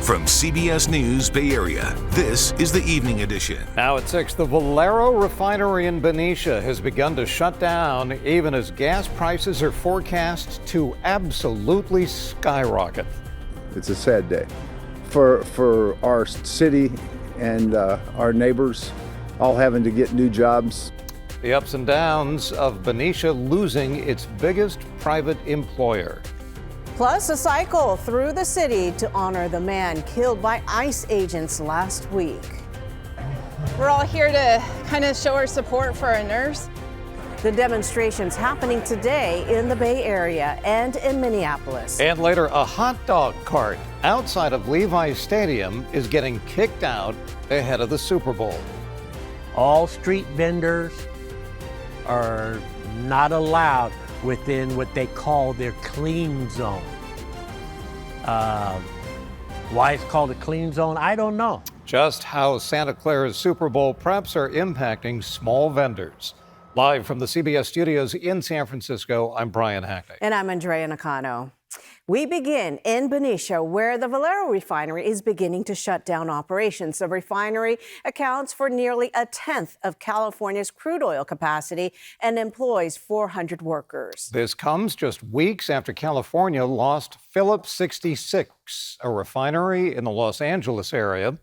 From CBS News Bay Area, this is the Evening Edition. Now at 6, the Valero Refinery in Benicia has begun to shut down even as gas prices are forecast to absolutely skyrocket. It's a sad day for our city and our neighbors all having to get new jobs. The ups and downs of Benicia losing its biggest private employer. Plus, a cycle through the city to honor the man killed by ICE agents last week. We're all here to kind of show our support for our nurse. The demonstrations happening today in the Bay Area and in Minneapolis. And later, a hot dog cart outside of Levi's Stadium is getting kicked out ahead of the Super Bowl. All street vendors are not allowed within what they call their clean zone. Why it's called a clean zone, I don't know. Just how Santa Clara's Super Bowl preps are impacting small vendors. Live from the CBS studios in San Francisco, I'm Brian Hackney. And I'm Andrea Nakano. We begin in Benicia, where the Valero Refinery is beginning to shut down operations. The refinery accounts for nearly a tenth of California's crude oil capacity and employs 400 workers. This comes just weeks after California lost Phillips 66, a refinery in the Los Angeles area.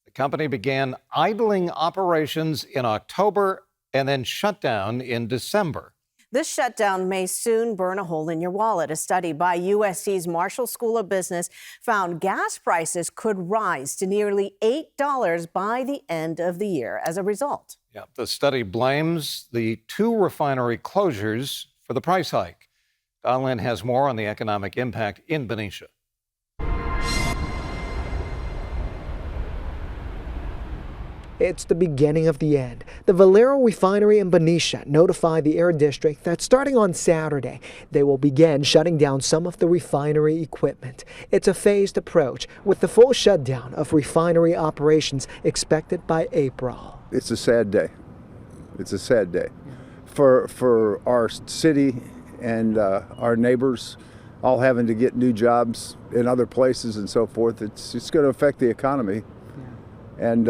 The company began idling operations in October and then shut down in December. This shutdown may soon burn a hole in your wallet. A study by USC's Marshall School of Business found gas prices could rise to nearly $8 by the end of the year as a result. Yeah, the study blames the 2 refinery closures for the price hike. Don Lynn has more on the economic impact in Benicia. It's the beginning of the end. The Valero Refinery in Benicia notified the Air District that starting on Saturday, they will begin shutting down some of the refinery equipment. It's a phased approach, with the full shutdown of refinery operations expected by April. It's a sad day. It's a sad day for our city and our neighbors all having to get new jobs in other places and so forth. It's going to affect the economy. And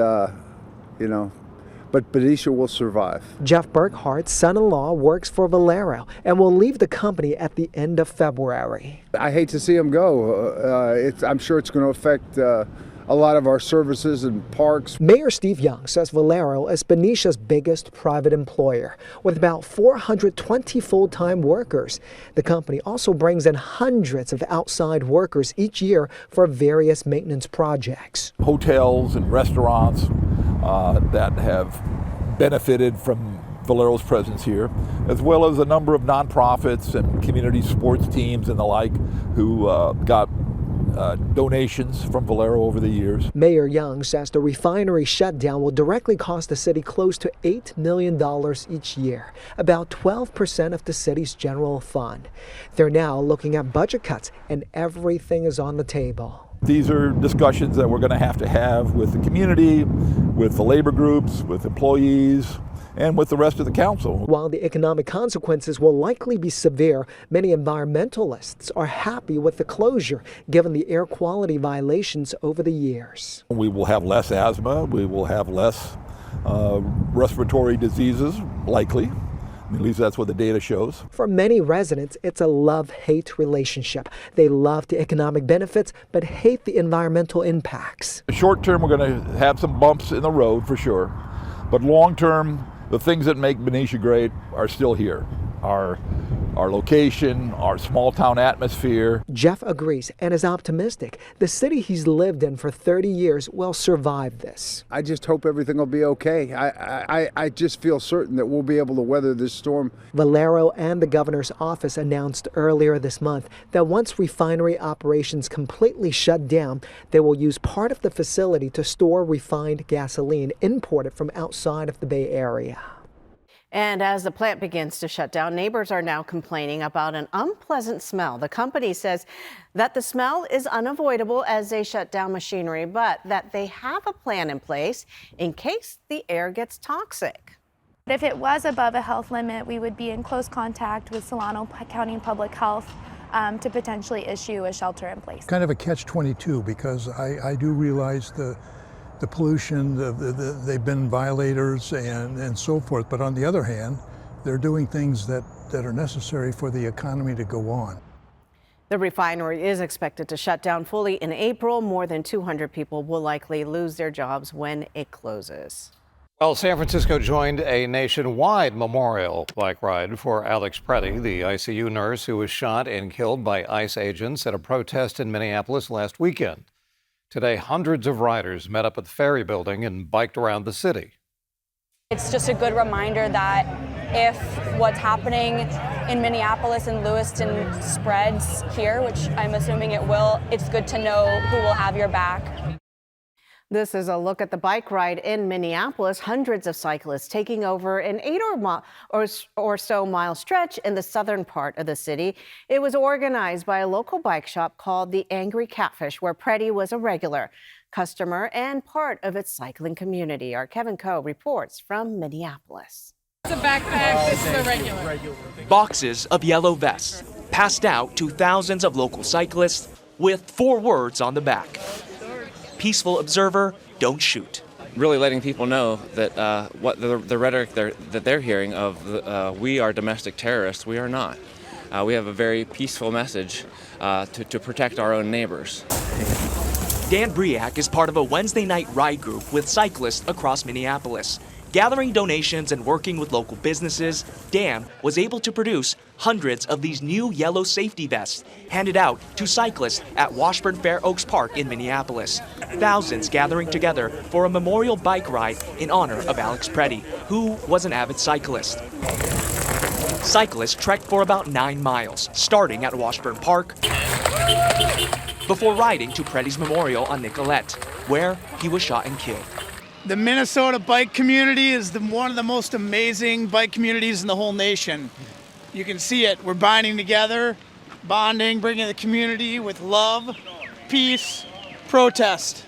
but Benicia will survive. Jeff Burkhart's son-in-law works for Valero and will leave the company at the end of February. I hate to see him go. I'm sure it's going to affect a lot of our services and parks. Mayor Steve Young says Valero is Benicia's biggest private employer, with about 420 full-time workers. The company also brings in hundreds of outside workers each year for various maintenance projects. Hotels and restaurants that have benefited from Valero's presence here, as well as a number of nonprofits and community sports teams and the like who got donations from Valero over the years. Mayor Young says the refinery shutdown will directly cost the city close to $8 million each year, about 12% of the city's general fund. They're now looking at budget cuts, and everything is on the table. These are discussions that we're going to have with the community, with the labor groups, with employees, and with the rest of the council. While the economic consequences will likely be severe, many environmentalists are happy with the closure, given the air quality violations over the years. We will have less asthma, we will have less respiratory diseases, likely. At least that's what the data shows. For many residents, it's a love-hate relationship. They love the economic benefits, but hate the environmental impacts. Short term, we're going to have some bumps in the road for sure. But long term, the things that make Benicia great are still here. Our location, our small town atmosphere. Jeff agrees and is optimistic. The city he's lived in for 30 years will survive this. I just hope everything will be okay. I just feel certain that we'll be able to weather this storm. Valero and the governor's office announced earlier this month that once refinery operations completely shut down, they will use part of the facility to store refined gasoline imported from outside of the Bay Area. And as the plant begins to shut down, neighbors are now complaining about an unpleasant smell. The company says that the smell is unavoidable as they shut down machinery, but that they have a plan in place in case the air gets toxic. If it was above a health limit, we would be in close contact with Solano County Public Health to potentially issue a shelter in place. Kind of a catch-22, because I do realize the pollution, they've been violators and so forth, but on the other hand, they're doing things that are necessary for the economy to go on. The refinery is expected to shut down fully in April. More than 200 people will likely lose their jobs when it closes. Well, San Francisco joined a nationwide memorial bike ride for Alex Pretti, the ICU nurse who was shot and killed by ICE agents at a protest in Minneapolis last weekend. Today, hundreds of riders met up at the Ferry Building and biked around the city. It's just a good reminder that if what's happening in Minneapolis and Lewiston spreads here, which I'm assuming it will, it's good to know who will have your back. This is a look at the bike ride in Minneapolis. Hundreds of cyclists taking over an 8 or so mile stretch in the southern part of the city. It was organized by a local bike shop called the Angry Catfish, where Pretti was a regular customer and part of its cycling community. Our Kevin Coe reports from Minneapolis. It's a backpack, this is a regular. Boxes of yellow vests passed out to thousands of local cyclists with 4 words on the back. Peaceful observer, don't shoot. Really letting people know that what the rhetoric that they're hearing of we are domestic terrorists, we are not. We have a very peaceful message to protect our own neighbors. Dan Briack is part of a Wednesday night ride group with cyclists across Minneapolis. Gathering donations and working with local businesses, Dan was able to produce hundreds of these new yellow safety vests handed out to cyclists at Washburn Fair Oaks Park in Minneapolis. Thousands gathering together for a memorial bike ride in honor of Alex Pretti, who was an avid cyclist. Cyclists trekked for about 9 miles, starting at Washburn Park, before riding to Pretti's memorial on Nicollet, where he was shot and killed. The Minnesota bike community is one of the most amazing bike communities in the whole nation. You can see it. We're binding together, bonding, bringing the community with love, peace, protest.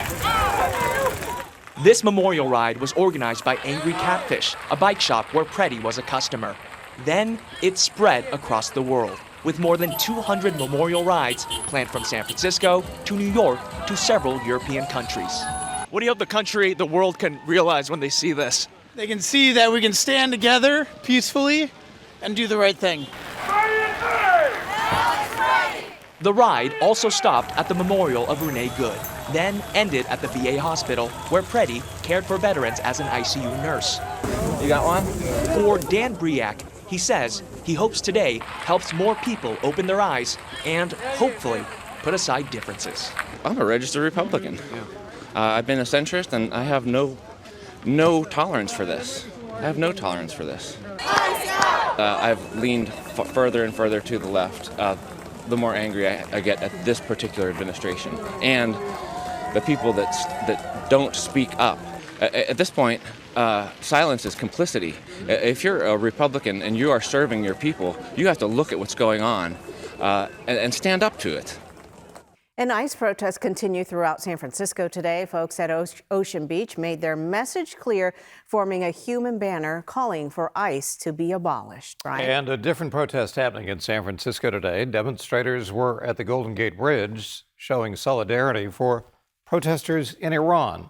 This memorial ride was organized by Angry Catfish, a bike shop where Pretti was a customer. Then it spread across the world, with more than 200 memorial rides planned from San Francisco to New York to several European countries. What do you hope the world can realize when they see this? They can see that we can stand together peacefully and do the right thing. The ride also stopped at the memorial of Renee Good, then ended at the VA hospital where Pretti cared for veterans as an ICU nurse. You got one? For Dan Briack, he says he hopes today helps more people open their eyes and hopefully put aside differences. I'm a registered Republican. I've been a centrist, and I have no tolerance for this. I have no tolerance for this. I've leaned further and further to the left the more angry I get at this particular administration and the people that don't speak up. At this point, silence is complicity. If you're a Republican and you are serving your people, you have to look at what's going on and stand up to it. And ICE protests continue throughout San Francisco today. Folks at Ocean Beach made their message clear, forming a human banner calling for ICE to be abolished. Brian? And a different protest happening in San Francisco today. Demonstrators were at the Golden Gate Bridge showing solidarity for protesters in Iran.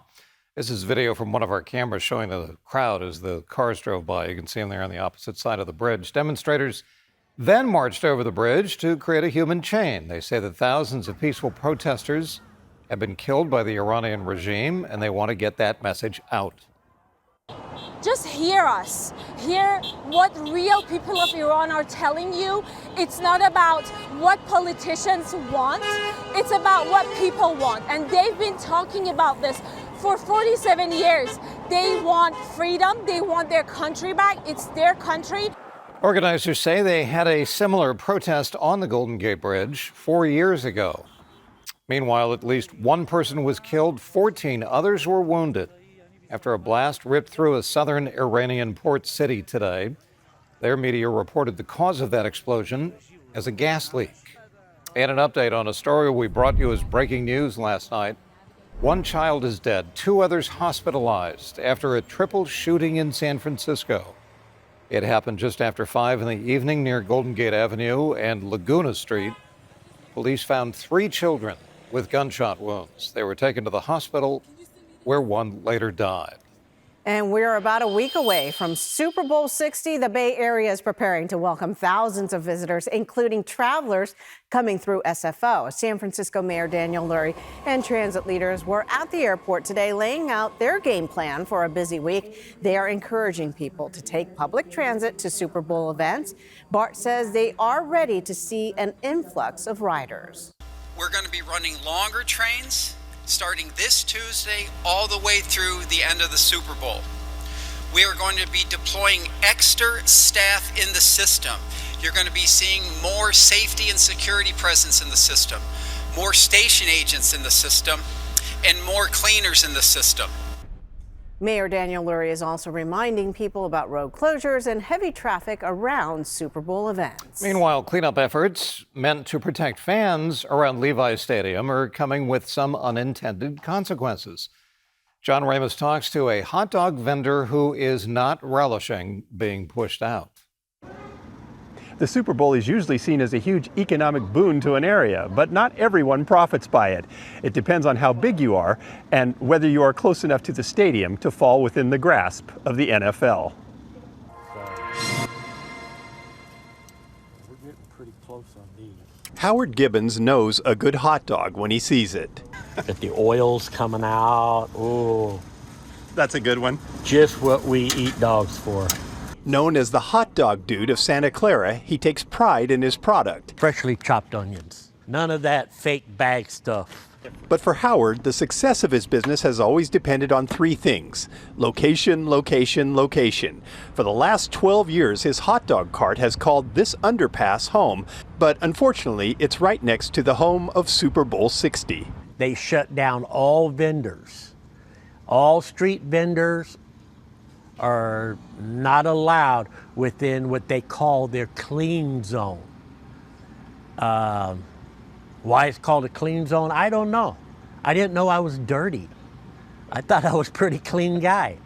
This is video from one of our cameras showing the crowd as the cars drove by. You can see them there on the opposite side of the bridge. Demonstrators then marched over the bridge to create a human chain. They say that thousands of peaceful protesters have been killed by the Iranian regime, and they want to get that message out. Just hear us. Hear what real people of Iran are telling you. It's not about what politicians want. It's about what people want. And they've been talking about this for 47 years. They want freedom. They want their country back. It's their country. Organizers say they had a similar protest on the Golden Gate Bridge 4 years ago. Meanwhile, at least one person was killed, 14 others were wounded after a blast ripped through a southern Iranian port city today. Their media reported the cause of that explosion as a gas leak. And an update on a story we brought you as breaking news last night. One child is dead, 2 others hospitalized after a triple shooting in San Francisco. It happened just after 5 in the evening near Golden Gate Avenue and Laguna Street. Police found 3 children with gunshot wounds. They were taken to the hospital, where one later died. And we're about a week away from Super Bowl 60. The Bay Area is preparing to welcome thousands of visitors, including travelers coming through SFO. San Francisco Mayor Daniel Lurie and transit leaders were at the airport today laying out their game plan for a busy week. They are encouraging people to take public transit to Super Bowl events. BART says they are ready to see an influx of riders. We're going to be running longer trains starting this Tuesday all the way through the end of the Super Bowl. We are going to be deploying extra staff in the system. You're going to be seeing more safety and security presence in the system, more station agents in the system, and more cleaners in the system. Mayor Daniel Lurie is also reminding people about road closures and heavy traffic around Super Bowl events. Meanwhile, cleanup efforts meant to protect fans around Levi's Stadium are coming with some unintended consequences. John Ramos talks to a hot dog vendor who is not relishing being pushed out. The Super Bowl is usually seen as a huge economic boon to an area, but not everyone profits by it. It depends on how big you are and whether you are close enough to the stadium to fall within the grasp of the NFL. We're getting pretty close on these. Howard Gibbons knows a good hot dog when he sees it. If the oil's coming out, ooh. That's a good one. Just what we eat dogs for. Known as the hot dog dude of Santa Clara, he takes pride in his product. Freshly chopped onions. None of that fake bag stuff. But for Howard, the success of his business has always depended on 3 things: location, location, location. For the last 12 years, his hot dog cart has called this underpass home, but unfortunately, it's right next to the home of Super Bowl 60. They shut down all vendors. All street vendors are not allowed within what they call their clean zone. Why it's called a clean zone, I don't know. I didn't know I was dirty. I thought I was a pretty clean guy.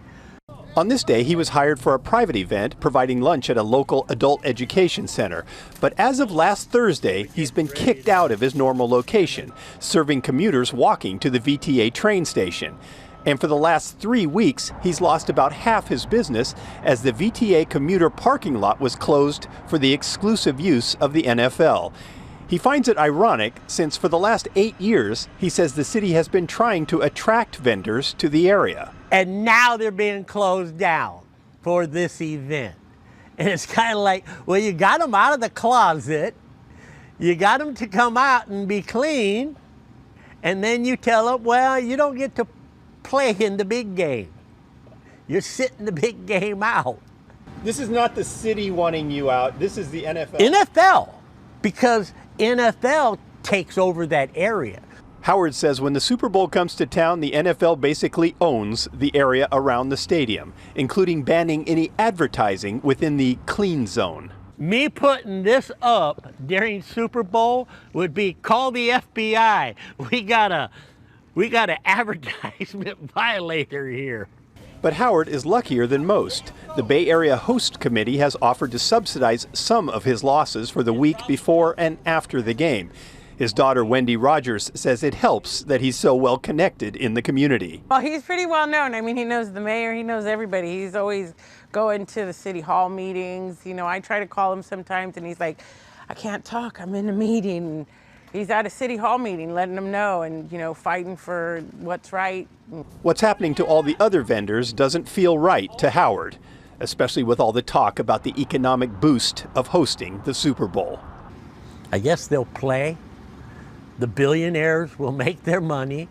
On this day, he was hired for a private event, providing lunch at a local adult education center. But as of last Thursday, he's been kicked out of his normal location, serving commuters walking to the VTA train station. And for the last 3 weeks, he's lost about half his business as the VTA commuter parking lot was closed for the exclusive use of the NFL. He finds it ironic since for the last 8 years, he says the city has been trying to attract vendors to the area. And now they're being closed down for this event. And it's kind of like, well, you got them out of the closet, you got them to come out and be clean, and then you tell them, well, you don't get to play in the big game. You're sitting the big game out. This is not the city wanting you out. This is the NFL. NFL, because NFL takes over that area. Howard says when the Super Bowl comes to town, the NFL basically owns the area around the stadium, including banning any advertising within the clean zone. Me putting this up during Super Bowl would be call the FBI. We got an advertisement violator here. But Howard is luckier than most. The Bay Area Host Committee has offered to subsidize some of his losses for the week before and after the game. His daughter, Wendy Rogers, says it helps that he's so well connected in the community. Well, he's pretty well known. I mean, he knows the mayor, he knows everybody. He's always going to the city hall meetings. You know, I try to call him sometimes and he's like, I can't talk, I'm in a meeting. He's at a city hall meeting, letting them know and, you know, fighting for what's right. What's happening to all the other vendors doesn't feel right to Howard, especially with all the talk about the economic boost of hosting the Super Bowl. I guess they'll play. The billionaires will make their money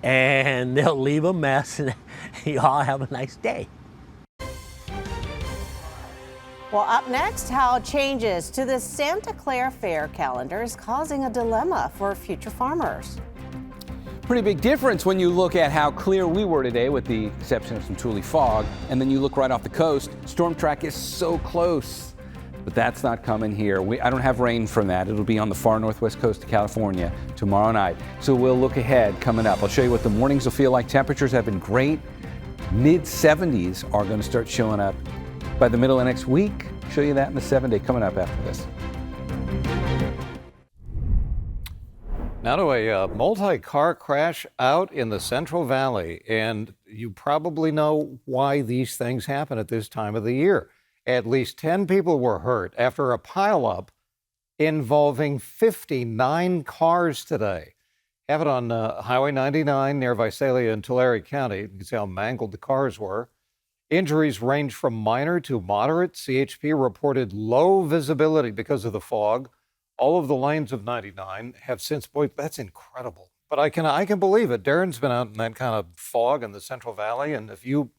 and they'll leave a mess and you all have a nice day. Well, up next, how changes to the Santa Clara Fair calendar is causing a dilemma for future farmers. Pretty big difference when you look at how clear we were today, with the exception of some Thule fog, and then you look right off the coast. Storm track is so close, but that's not coming here. I don't have rain from that. It'll be on the far northwest coast of California tomorrow night. So we'll look ahead coming up. I'll show you what the mornings will feel like. Temperatures have been great. Mid-70s are going to start showing up by the middle of next week. Show you that in the 7-day coming up after this. Now to a multi-car crash out in the Central Valley, and you probably know why these things happen at this time of the year. At least 10 people were hurt after a pileup involving 59 cars today. Happened on Highway 99 near Visalia in Tulare County. You can see how mangled the cars were. Injuries range from minor to moderate. CHP reported low visibility because of the fog. All of the lanes of 99 have since, boy, that's incredible. But I can believe it. Darren's been out in that kind of fog in the Central Valley, and if you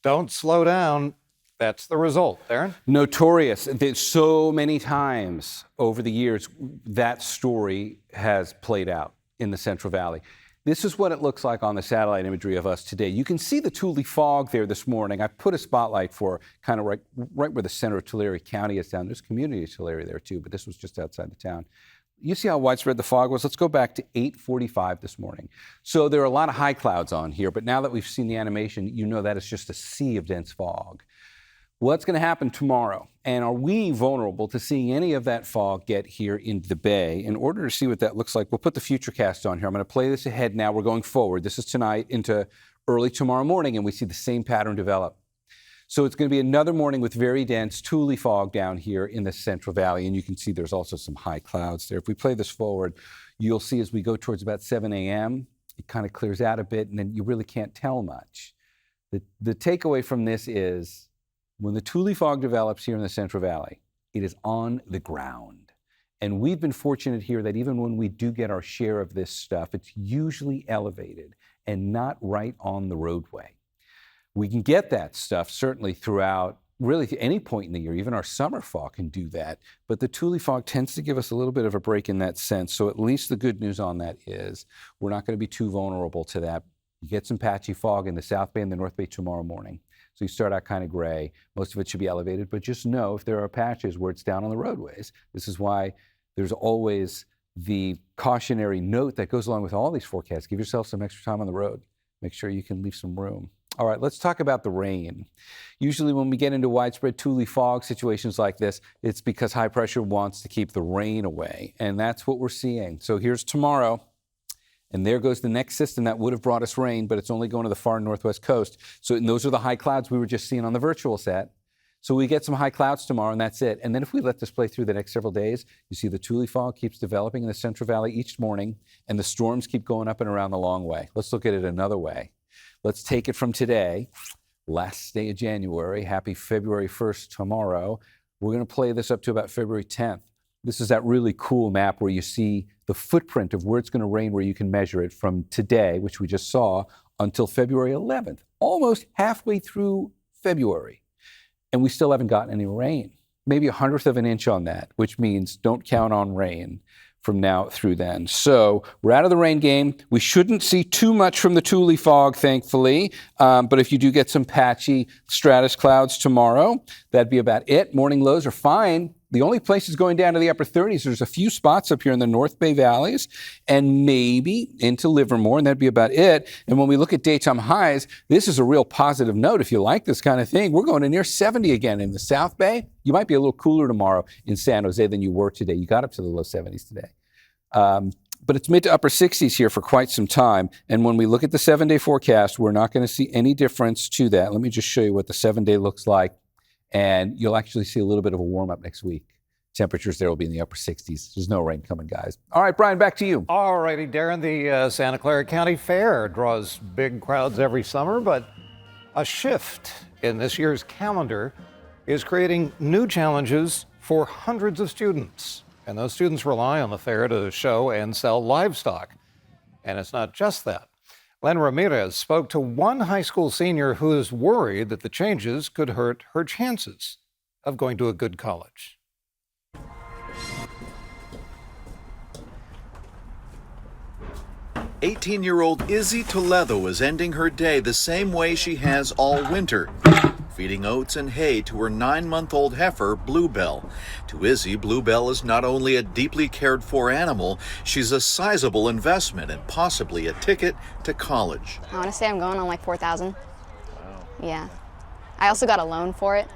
don't slow down, that's the result. Darren? Notorious. So many times over the years, that story has played out in the Central Valley. This is what it looks like on the satellite imagery of us today. You can see the Thule fog there this morning. I put a spotlight for kind of right where the center of Tulare County is down. There's community of Tulare there too, but this was just outside the town. You see how widespread the fog was? Let's go back to 8:45 this morning. So there are a lot of high clouds on here, but now that we've seen the animation, you know that it's just a sea of dense fog. What's going to happen tomorrow? And are we vulnerable to seeing any of that fog get here into the bay? In order to see what that looks like, we'll put the Futurecast on here. I'm going to play this ahead now. We're going forward. This is tonight into early tomorrow morning, and we see the same pattern develop. So it's going to be another morning with very dense Thule fog down here in the Central Valley, and you can see there's also some high clouds there. If we play this forward, you'll see as we go towards about 7 a.m., it kind of clears out a bit, and then you really can't tell much. The takeaway from this is, when the Thule fog develops here in the Central Valley, it is on the ground. And we've been fortunate here that even when we do get our share of this stuff, it's usually elevated and not right on the roadway. We can get that stuff certainly throughout really any point in the year. Even our summer fog can do that. But the Thule fog tends to give us a little bit of a break in that sense. So at least the good news on that is we're not going to be too vulnerable to that. You get some patchy fog in the South Bay and the North Bay tomorrow morning. So you start out kind of gray. Most of it should be elevated, but just know if there are patches where it's down on the roadways. This is why there's always the cautionary note that goes along with all these forecasts. Give yourself some extra time on the road. Make sure you can leave some room. All right, let's talk about the rain. Usually when we get into widespread Thule fog situations like this, it's because high pressure wants to keep the rain away, and that's what we're seeing. So here's tomorrow. And there goes the next system that would have brought us rain, but it's only going to the far northwest coast. So those are the high clouds we were just seeing on the virtual set. So we get some high clouds tomorrow, and that's it. And then if we let this play through the next several days, you see the Thule fog keeps developing in the Central Valley each morning, and the storms keep going up and around the long way. Let's look at it another way. Let's take it from today, last day of January. Happy February 1st tomorrow. We're going to play this up to about February 10th. This is that really cool map where you see the footprint of where it's going to rain, where you can measure it from today, which we just saw, until February 11th, almost halfway through February. And we still haven't gotten any rain, maybe 1/100 of an inch on that, which means don't count on rain from now through then. So we're out of the rain game. We shouldn't see too much from the Thule fog, thankfully. But if you do get some patchy stratus clouds tomorrow, that'd be about it. Morning lows are fine. The only places going down to the upper 30s, there's a few spots up here in the North Bay valleys and maybe into Livermore, and that'd be about it. And when we look at daytime highs, this is a real positive note. If you like this kind of thing, we're going to near 70 again in the South Bay. You might be a little cooler tomorrow in San Jose than you were today. You got up to the low 70s today. But it's mid to upper 60s here for quite some time. And when we look at the 7-day forecast, we're not going to see any difference to that. Let me just show you what the 7-day looks like. And you'll actually see a little bit of a warm up next week. Temperatures there will be in the upper 60s. There's no rain coming, guys. All right, Brian, back to you. All righty, Darren. The Santa Clara County Fair draws big crowds every summer, but a shift in this year's calendar is creating new challenges for hundreds of students. And those students rely on the fair to show and sell livestock. And it's not just that. Len Ramirez spoke to one high school senior who is worried that the changes could hurt her chances of going to a good college. "18-year-old Izzy Toledo is ending her day the same way she has all winter, feeding oats and hay to her 9-month-old heifer, Bluebell. To Izzy, Bluebell is not only a deeply cared-for animal, she's a sizable investment and possibly a ticket to college. I want to say I'm going on like $4,000. Wow. Yeah. I also got a loan for it.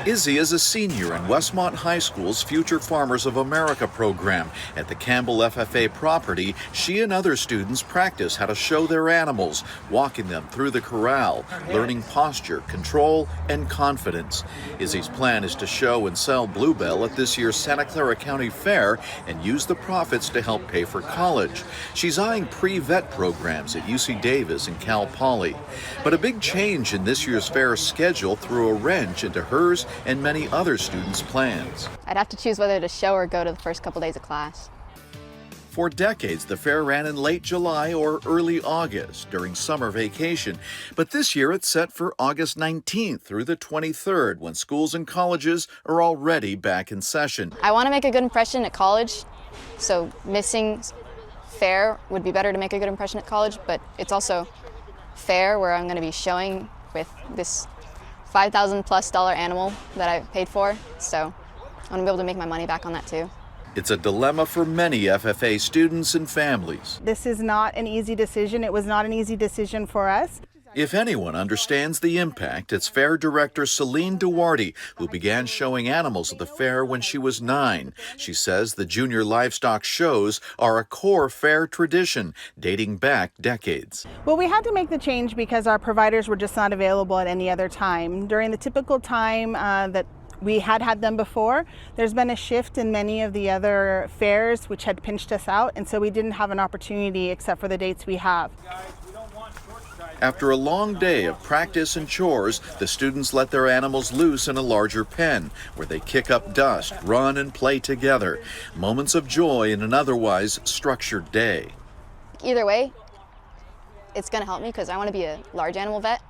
Izzy is a senior in Westmont High School's Future Farmers of America program. At the Campbell FFA property, she and other students practice how to show their animals, walking them through the corral, learning posture, control, and confidence. Izzy's plan is to show and sell Bluebell at this year's Santa Clara County Fair and use the profits to help pay for college. She's eyeing pre-vet programs at UC Davis and Cal Poly. But a big change in this year's fair schedule threw a wrench into hers and many other students' plans. I'd have to choose whether to show or go to the first couple days of class. For decades, the fair ran in late July or early August during summer vacation. But this year it's set for August 19th through the 23rd, when schools and colleges are already back in session. I want to make a good impression at college, so missing fair would be better to make a good impression at college, but it's also fair where I'm going to be showing with this $5,000+ animal that I paid for, so I want to be able to make my money back on that too. It's a dilemma for many FFA students and families. This is not an easy decision. It was not an easy decision for us. If anyone understands the impact, it's fair director Celine Duarte, who began showing animals at the fair when she was 9. She says the junior livestock shows are a core fair tradition dating back decades. Well, we had to make the change because our providers were just not available at any other time. During the typical time that we had them before, there's been a shift in many of the other fairs which had pinched us out, and so we didn't have an opportunity except for the dates we have. After a long day of practice and chores, the students let their animals loose in a larger pen, where they kick up dust, run, and play together. Moments of joy in an otherwise structured day. Either way, it's going to help me because I want to be a large animal vet.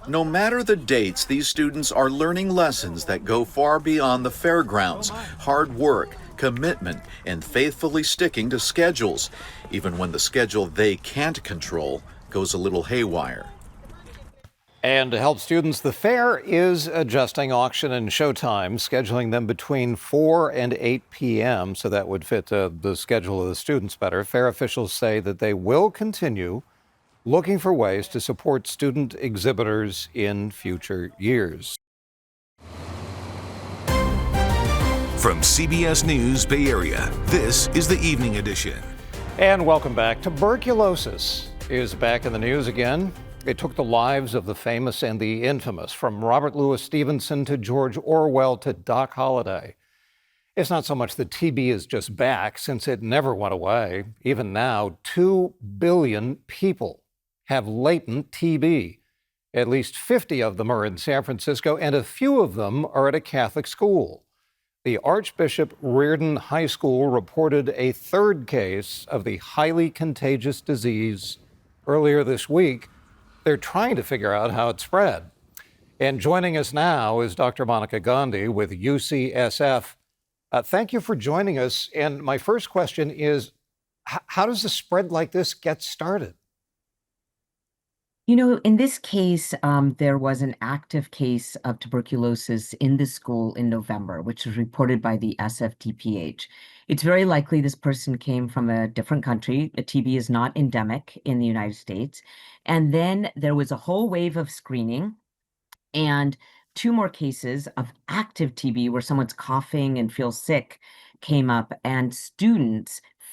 No matter the dates, these students are learning lessons that go far beyond the fairgrounds. Hard work, commitment, and faithfully sticking to schedules, even when the schedule they can't control goes a little haywire. And to help students, the fair is adjusting auction and show times, scheduling them between 4 and 8 p.m., so that would fit the schedule of the students better. Fair officials say that they will continue looking for ways to support student exhibitors in future years. From CBS News Bay Area, this is the Evening Edition. And welcome back. Tuberculosis is back in the news again. It took the lives of the famous and the infamous, from Robert Louis Stevenson to George Orwell to Doc Holliday. It's not so much that TB is just back, since it never went away. Even now, 2 billion people have latent TB. At least 50 of them are in San Francisco, and a few of them are at a Catholic school. The Archbishop Reardon High School reported a third case of the highly contagious disease earlier this week. They're trying to figure out how it spread. And joining us now is Dr. Monica Gandhi with UCSF. Thank you for joining us. And my first question is, how does a spread like this get started? You know, in this case, there was an active case of tuberculosis in the school in November, which was reported by the SFTPH. It's very likely this person came from a different country. TB is not endemic in the United States. And then there was a whole wave of screening and 2 more cases of active TB where someone's coughing and feels sick came up, and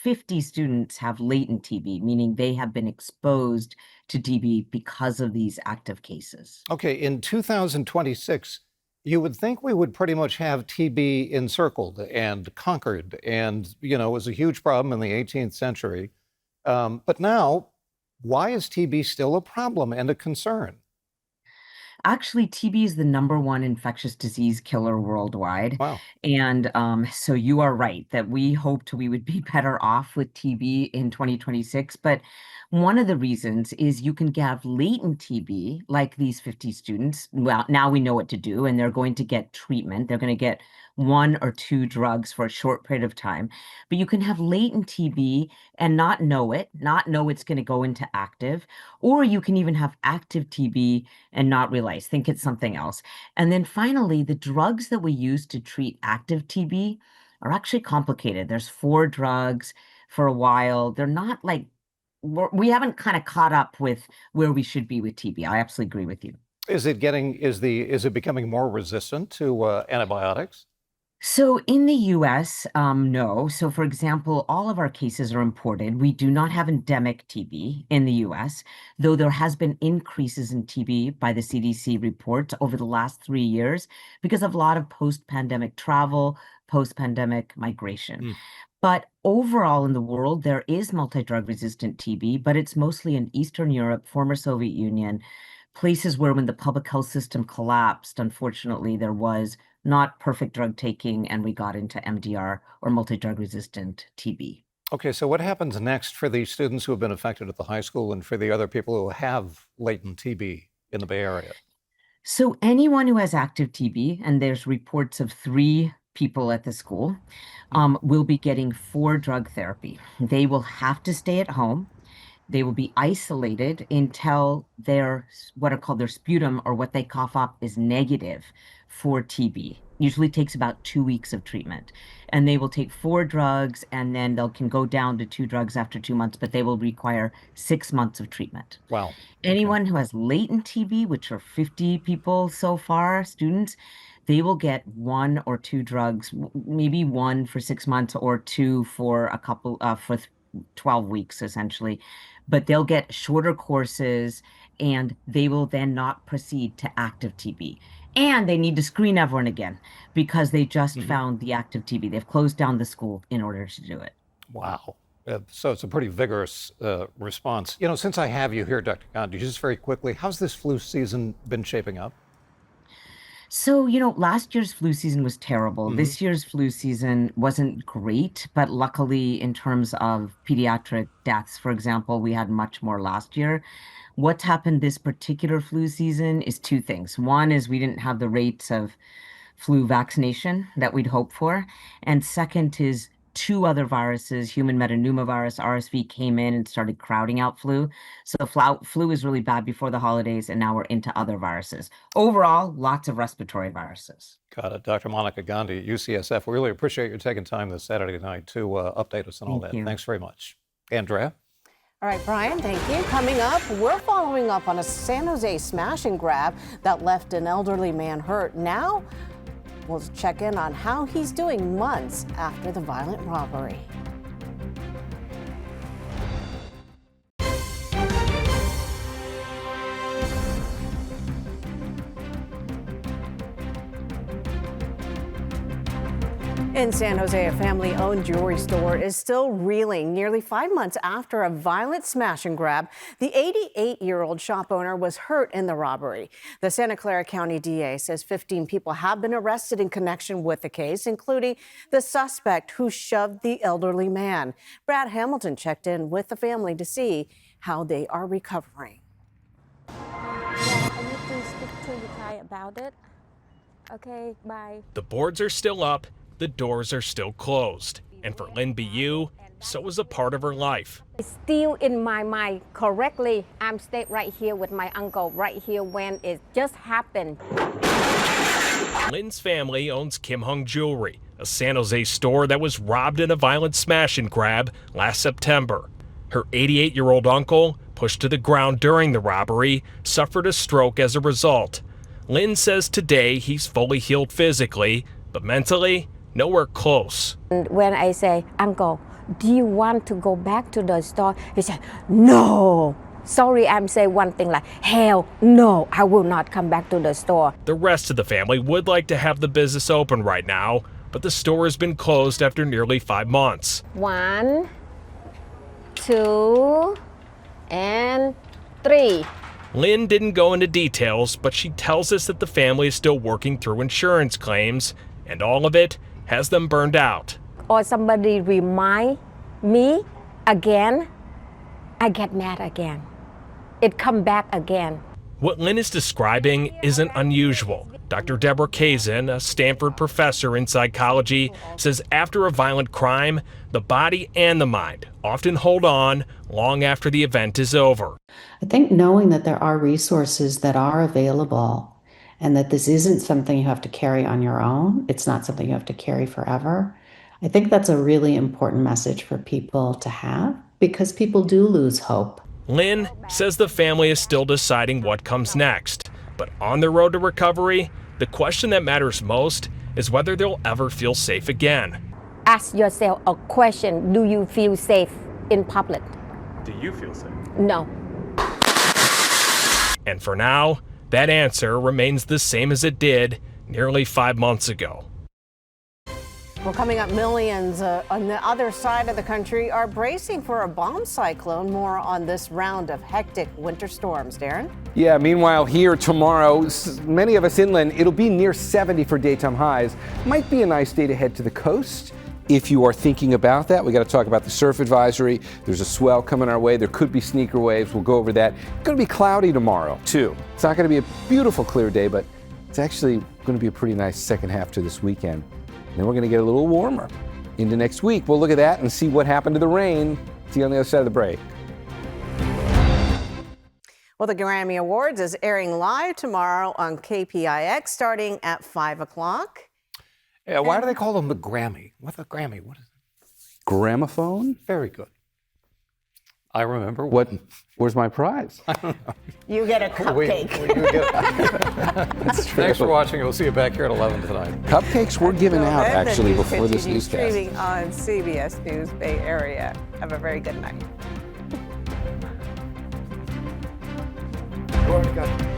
50 students have latent TB, meaning they have been exposed to TB because of these active cases. Okay, in 2026, you would think we would pretty much have TB encircled and conquered, and, you know, it was a huge problem in the 18th century. But now, why is TB still a problem and a concern? Actually, TB is the #1 infectious disease killer worldwide. Wow. And so you are right that we hoped we would be better off with TB in 2026. But one of the reasons is you can have latent TB, like these 50 students. Well, now we know what to do, and they're going to get treatment. They're going to get 1 or 2 drugs for a short period of time. But you can have latent TB and not know it's going to go into active, or you can even have active TB and not realize, think it's something else. And then finally, the drugs that we use to treat active TB are actually complicated. There's 4 drugs for a while. They're not like, we haven't kind of caught up with where we should be with TB. I absolutely agree with you. Is it becoming more resistant to antibiotics? So in the US, no. So for example, all of our cases are imported. We do not have endemic TB in the US, though there has been increases in TB by the CDC reports over the last 3 years because of a lot of post-pandemic travel, post-pandemic migration. But overall in the world, there is multi-drug resistant TB, but it's mostly in Eastern Europe, former Soviet Union, places where when the public health system collapsed, unfortunately, there was not perfect drug taking, and we got into MDR or multi-drug resistant TB. Okay, so what happens next for the students who have been affected at the high school and for the other people who have latent TB in the Bay Area? So anyone who has active TB, and there's reports of 3 people at the school, will be getting 4 drug therapy. They will have to stay at home. They will be isolated until their what are called their sputum, or what they cough up, is negative for TB. Usually takes about 2 weeks of treatment. And they will take 4 drugs, and then they can go down to 2 drugs after 2 months, but they will require 6 months of treatment. Wow. Anyone who has latent TB, which are 50 people so far, students, they will get 1 or 2 drugs, maybe 1 for 6 months or 2 for a couple for 12 weeks essentially, but they'll get shorter courses and they will then not proceed to active TB. And they need to screen everyone again because they just found the active TB. They've closed down the school in order to do it. Wow. So it's a pretty vigorous response. You know, since I have you here, Dr. Gandhi, just very quickly, how's this flu season been shaping up? So, last year's flu season was terrible. This year's flu season wasn't great, but luckily in terms of pediatric deaths, for example, we had much more last year. What's happened this particular flu season is 2 things. One is we didn't have the rates of flu vaccination that we'd hoped for. And second is 2 other viruses, human metapneumovirus, RSV, came in and started crowding out flu. So flu was really bad before the holidays, and now we're into other viruses. Overall, lots of respiratory viruses. Got it. Dr. Monica Gandhi at UCSF. We really appreciate you taking time this Saturday night to update us on all that. Thank you. Thanks very much. Andrea? All right, Brian, thank you. Coming up, we're following up on a San Jose smash and grab that left an elderly man hurt. Now, we'll check in on how he's doing months after the violent robbery. In San Jose, a family-owned jewelry store is still reeling nearly 5 months after a violent smash and grab. The 88-year-old shop owner was hurt in the robbery. The Santa Clara County DA says 15 people have been arrested in connection with the case, including the suspect who shoved the elderly man. Brad Hamilton checked in with the family to see how they are recovering. I need to speak to the guy about it. Okay, bye. The boards are still up. The doors are still closed. And for Lynn BU, so is a part of her life. It's still in my mind correctly. I'm staying right here with my uncle, right here when it just happened. Lynn's family owns Kim Hung Jewelry, a San Jose store that was robbed in a violent smash and grab last September. Her 88-year-old uncle, pushed to the ground during the robbery, suffered a stroke as a result. Lynn says today he's fully healed physically, but mentally, nowhere close. And when I say, Uncle, do you want to go back to the store? He said, no. Sorry, I'm saying one thing like, hell no, I will not come back to the store. The rest of the family would like to have the business open right now, but the store has been closed after nearly 5 months. 1, 2, and 3. Lynn didn't go into details, but she tells us that the family is still working through insurance claims, and all of it has them burned out. Or somebody remind me again, I get mad again. It come back again. What Lynn is describing isn't unusual. Dr. Deborah Kazin, a Stanford professor in psychology, says after a violent crime, the body and the mind often hold on long after the event is over. I think knowing that there are resources that are available and that this isn't something you have to carry on your own, it's not something you have to carry forever, I think that's a really important message for people to have because people do lose hope. Lynn says the family is still deciding what comes next. But on the road to recovery, the question that matters most is whether they'll ever feel safe again. Ask yourself a question. Do you feel safe in public? Do you feel safe? No. And for now, that answer remains the same as it did nearly 5 months ago. Well, coming up, millions on the other side of the country are bracing for a bomb cyclone. More on this round of hectic winter storms. Darren? Yeah, meanwhile, here tomorrow, many of us inland, it'll be near 70 for daytime highs. Might be a nice day to head to the coast. If you are thinking about that, we got to talk about the surf advisory. There's a swell coming our way. There could be sneaker waves. We'll go over that. It's going to be cloudy tomorrow, too. It's not going to be a beautiful, clear day, but it's actually going to be a pretty nice second half to this weekend. Then we're going to get a little warmer into next week. We'll look at that and see what happened to the rain. See you on the other side of the break. Well, the Grammy Awards is airing live tomorrow on KPIX starting at 5 o'clock. Yeah, why do they call them the Grammy? What's a Grammy? What is it? Gramophone? Very good. I remember. What? Where's my prize? I don't know. You get a cupcake. That's true. Thanks for watching. We'll see you back here at 11 tonight. Cupcakes were given out, actually, before this newscast. Streaming on CBS News Bay Area. Have a very good night. You already got